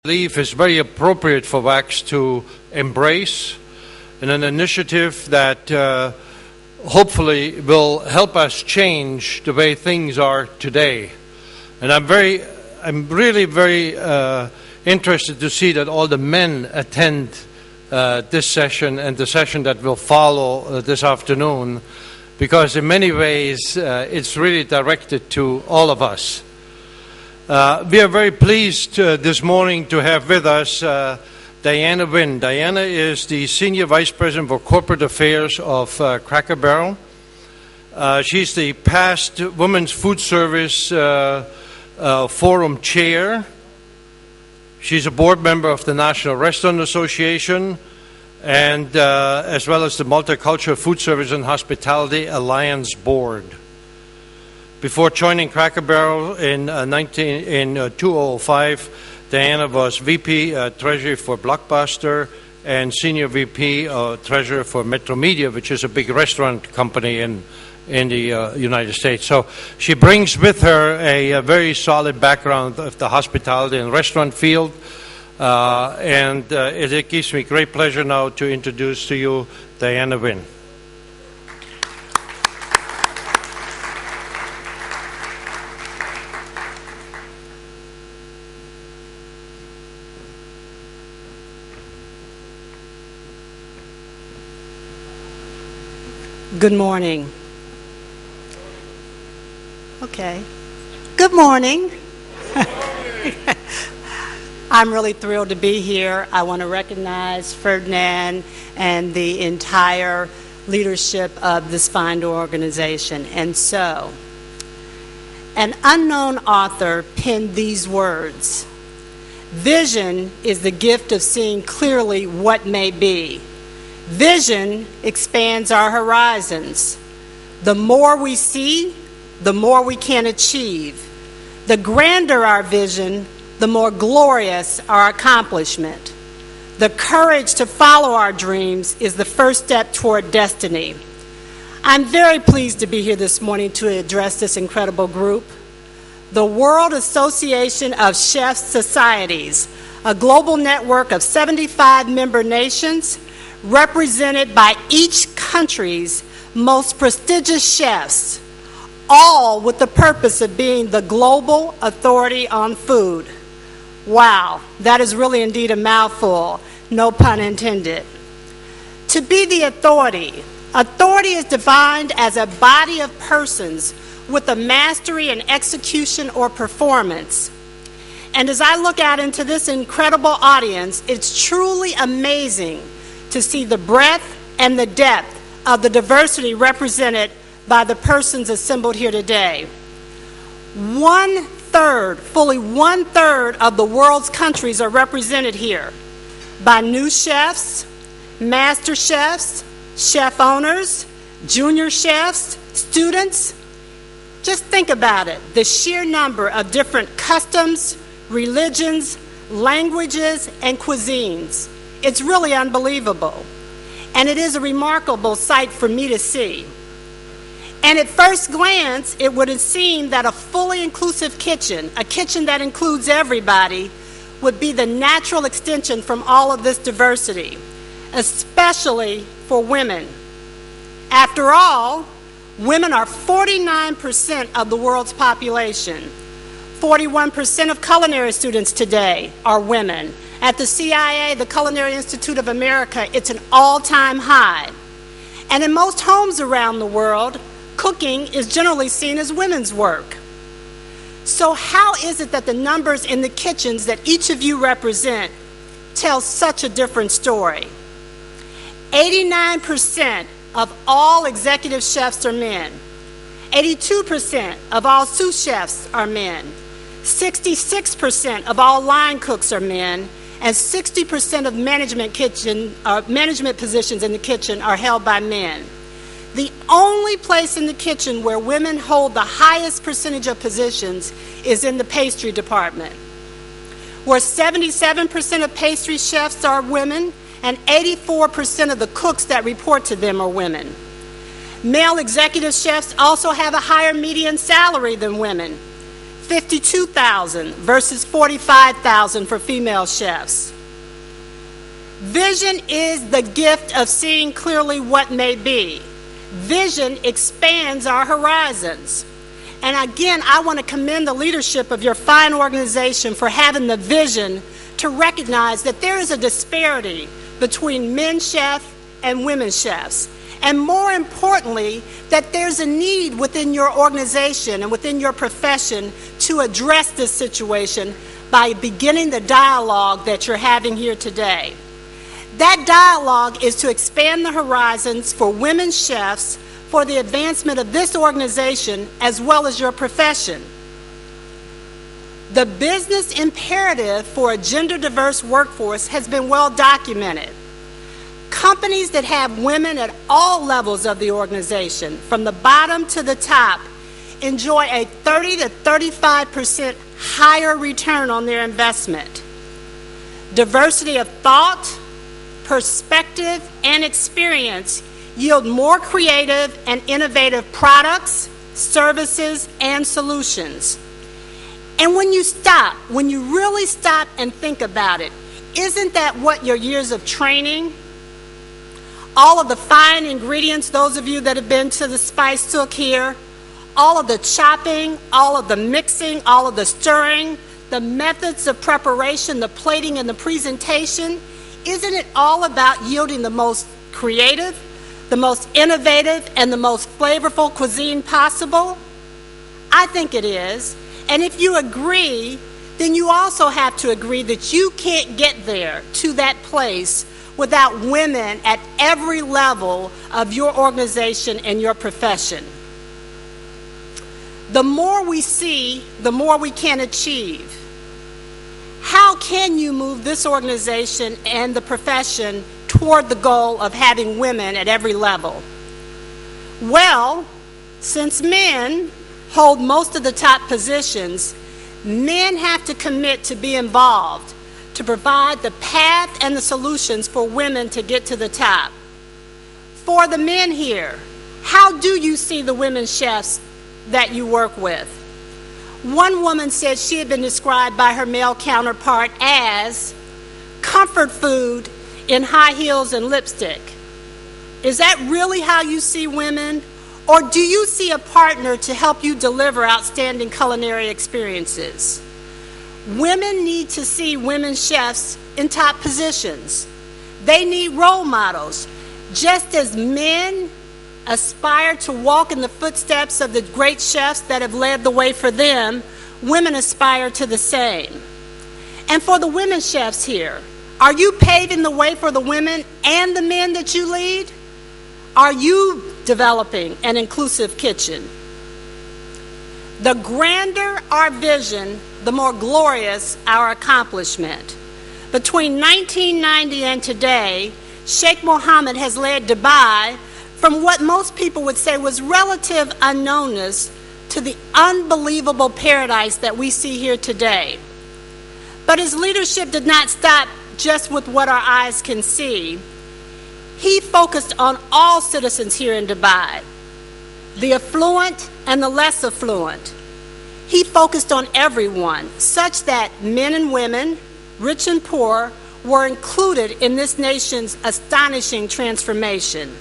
believe is very appropriate for WACS to embrace, and an initiative that hopefully will help us change the way things are today. And I'm really very interested to see that all the men attend this session and the session that will follow this afternoon, because in many ways it's really directed to all of us. We are very pleased this morning to have with us Diana Wynn. Diana is the Senior Vice President for Corporate Affairs of Cracker Barrel. She's the past Women's Food Service Forum Chair. She's a board member of the National Restaurant Association, and as well as the Multicultural Food Service and Hospitality Alliance Board. Before joining Cracker Barrel in 2005, Diana was VP Treasury for Blockbuster and Senior VP Treasurer for Metro Media, which is a big restaurant company in the United States. So she brings with her a very solid background of the hospitality and restaurant field. It gives me great pleasure now to introduce to you Diana Wynn. Good morning. Okay. Good morning. I'm really thrilled to be here. I want to recognize Ferdinand and the entire leadership of this fine organization. And so, an unknown author penned these words: "Vision is the gift of seeing clearly what may be. Vision expands our horizons. The more we see, the more we can achieve. The grander our vision, the more glorious our accomplishment. The courage to follow our dreams is the first step toward destiny." I'm very pleased to be here this morning to address this incredible group. The World Association of Chefs Societies, a global network of 75 member nations, represented by each country's most prestigious chefs, all with the purpose of being the global authority on food. Wow, that is really indeed a mouthful, no pun intended. To be the authority is defined as a body of persons with a mastery in execution or performance. And as I look out into this incredible audience, it's truly amazing to see the breadth and the depth of the diversity represented by the persons assembled here today. Fully one third of the world's countries are represented here by new chefs, master chefs, chef owners, junior chefs, students. Just think about it, the sheer number of different customs, religions, languages, and cuisines. It's really unbelievable, and it is a remarkable sight for me to see. And at first glance, it would have seemed that a fully inclusive kitchen, a kitchen that includes everybody, would be the natural extension from all of this diversity, especially for women. After all, women are 49% of the world's population. 41% of culinary students today are women. At the CIA, the Culinary Institute of America, it's an all-time high. And in most homes around the world, cooking is generally seen as women's work. So how is it that the numbers in the kitchens that each of you represent tell such a different story? 89% of all executive chefs are men. 82% of all sous chefs are men. 66% of all line cooks are men. And 60% of management positions in the kitchen are held by men. The only place in the kitchen where women hold the highest percentage of positions is in the pastry department, where 77% of pastry chefs are women and 84% of the cooks that report to them are women. Male executive chefs also have a higher median salary than women. 52,000 versus 45,000 for female chefs. Vision is the gift of seeing clearly what may be. Vision expands our horizons. And again, I want to commend the leadership of your fine organization for having the vision to recognize that there is a disparity between men chefs and women chefs. And more importantly, that there's a need within your organization and within your profession to address this situation by beginning the dialogue that you're having here today. That dialogue is to expand the horizons for women chefs for the advancement of this organization as well as your profession. The business imperative for a gender-diverse workforce has been well documented. Companies that have women at all levels of the organization, from the bottom to the top, enjoy a 30 to 35% higher return on their investment. Diversity of thought, perspective, and experience yield more creative and innovative products, services, and solutions. And when you really stop and think about it, isn't that what your years of training, all of the fine ingredients, those of you that have been to the Spice Souk here, all of the chopping, all of the mixing, all of the stirring, the methods of preparation, the plating, and the presentation, isn't it all about yielding the most creative, the most innovative, and the most flavorful cuisine possible? I think it is. And if you agree, then you also have to agree that you can't get there to that place without women at every level of your organization and your profession. The more we see, the more we can achieve. How can you move this organization and the profession toward the goal of having women at every level? Well, since men hold most of the top positions, men have to commit to be involved to provide the path and the solutions for women to get to the top. For the men here, how do you see the women chefs that you work with? One woman said she had been described by her male counterpart as comfort food in high heels and lipstick. Is that really how you see women? Or do you see a partner to help you deliver outstanding culinary experiences? Women need to see women chefs in top positions. They need role models. Just as men aspire to walk in the footsteps of the great chefs that have led the way for them, women aspire to the same. And for the women chefs here, are you paving the way for the women and the men that you lead? Are you developing an inclusive kitchen? The grander our vision, the more glorious our accomplishment. Between 1990 and today, Sheikh Mohammed has led Dubai from what most people would say was relative unknownness to the unbelievable paradise that we see here today. But his leadership did not stop just with what our eyes can see. He focused on all citizens here in Dubai, the affluent and the less affluent. He focused on everyone, such that men and women, rich and poor, were included in this nation's astonishing transformation.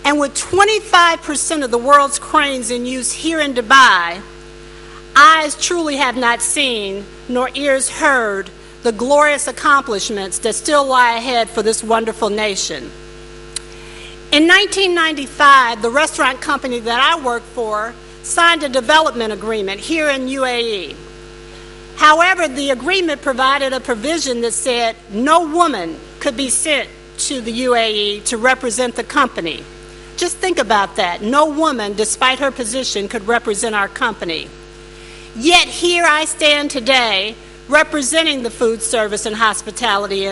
And with 25% of the world's cranes in use here in Dubai, eyes truly have not seen, nor ears heard, the glorious accomplishments that still lie ahead for this wonderful nation. In 1995, the restaurant company that I worked for signed a development agreement here in UAE. However, the agreement provided a provision that said no woman could be sent to the UAE to represent the company. Just think about that. No woman, despite her position, could represent our company. Yet here I stand today representing the food service and hospitality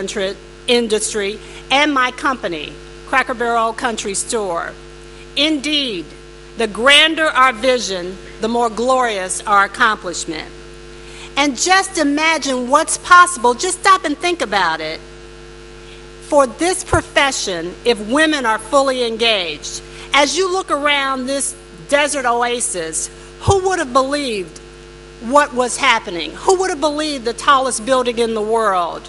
industry and my company, Cracker Barrel Country Store. Indeed, the grander our vision, the more glorious our accomplishment. And just imagine what's possible. Just stop and think about it. For this profession, if women are fully engaged, as you look around this desert oasis, who would have believed what was happening. Who would have believed the tallest building in the world